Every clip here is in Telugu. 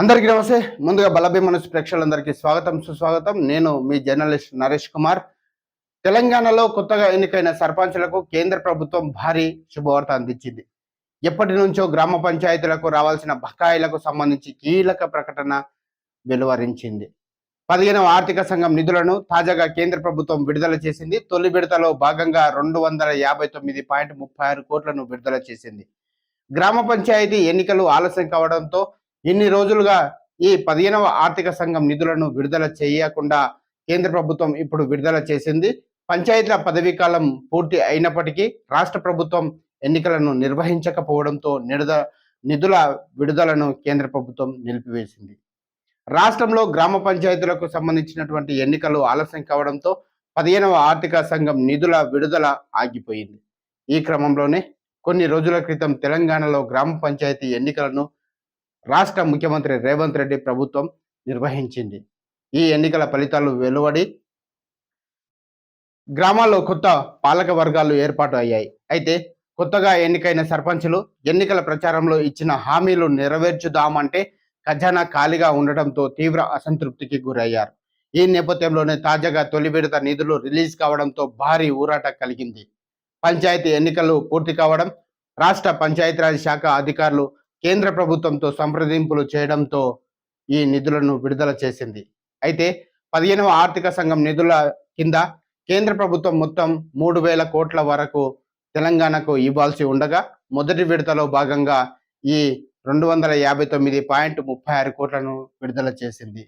అందరికీ నమస్తే. ముందుగా బలభీమనసు ప్రేక్షకులందరికీ స్వాగతం, సుస్వాగతం. నేను మీ జర్నలిస్ట్ నరేష్ కుమార్. తెలంగాణలో కొత్తగా ఎన్నికైన సర్పంచులకు కేంద్ర ప్రభుత్వం భారీ శుభవార్త అందించింది. ఎప్పటి నుంచో గ్రామ పంచాయతీలకు రావాల్సిన బకాయిలకు సంబంధించి కీలక ప్రకటన వెలువరించింది. 15వ ఆర్థిక సంఘం నిధులను తాజాగా కేంద్ర ప్రభుత్వం విడుదల చేసింది. తొలి విడతలో భాగంగా 259.36 కోట్లను విడుదల చేసింది. గ్రామ పంచాయతీ ఎన్నికలు ఆలస్యం కావడంతో ఇన్ని రోజులుగా ఈ 15వ ఆర్థిక సంఘం నిధులను విడుదల చేయకుండా కేంద్ర ప్రభుత్వం ఇప్పుడు విడుదల చేసింది. పంచాయతీల పదవీ కాలం పూర్తి అయినప్పటికీ రాష్ట్ర ప్రభుత్వం ఎన్నికలను నిర్వహించకపోవడంతో నిధుల విడుదలను కేంద్ర ప్రభుత్వం నిలిపివేసింది. రాష్ట్రంలో గ్రామ పంచాయతీలకు సంబంధించినటువంటి ఎన్నికలు ఆలస్యం కావడంతో 15వ ఆర్థిక సంఘం నిధుల విడుదల ఆగిపోయింది. ఈ క్రమంలోనే కొన్ని రోజుల క్రితం తెలంగాణలో గ్రామ పంచాయతీ ఎన్నికలను రాష్ట్ర ముఖ్యమంత్రి రేవంత్ రెడ్డి ప్రభుత్వం నిర్వహించింది. ఈ ఎన్నికల ఫలితాలు వెలువడి గ్రామాల్లో కొత్త పాలక వర్గాలు ఏర్పాటు అయ్యాయి. అయితే కొత్తగా ఎన్నికైన సర్పంచులు ఎన్నికల ప్రచారంలో ఇచ్చిన హామీలు నెరవేర్చుదామంటే ఖజానా ఖాళీగా ఉండటంతో తీవ్ర అసంతృప్తికి గురయ్యారు. ఈ నేపథ్యంలోనే తాజాగా తొలి విడత నిధులు రిలీజ్ కావడంతో భారీ ఊరాట కలిగింది. పంచాయతీ ఎన్నికలు పూర్తి కావడం, రాష్ట్ర పంచాయతీరాజ్ శాఖ అధికారులు కేంద్ర ప్రభుత్వంతో సంప్రదింపులు చేయడంతో ఈ నిధులను విడుదల చేసింది. అయితే 15వ ఆర్థిక సంఘం నిధుల కింద కేంద్ర ప్రభుత్వం మొత్తం 3,000 కోట్ల వరకు తెలంగాణకు ఇవ్వాల్సి ఉండగా మొదటి విడతలో భాగంగా ఈ 259.36 కోట్లను విడుదల చేసింది.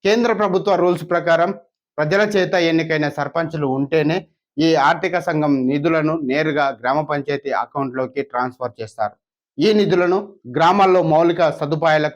కేంద్ర ప్రభుత్వ రూల్స్ ప్రకారం ప్రజల చేత ఎన్నికైన సర్పంచులు ఉంటేనే ఈ ఆర్థిక సంఘం నిధులను నేరుగా గ్రామ పంచాయతీ అకౌంట్లోకి ట్రాన్స్ఫర్ చేస్తారు. ఈ నిధులను గ్రామాల్లో మౌలిక సదుపాయాలకు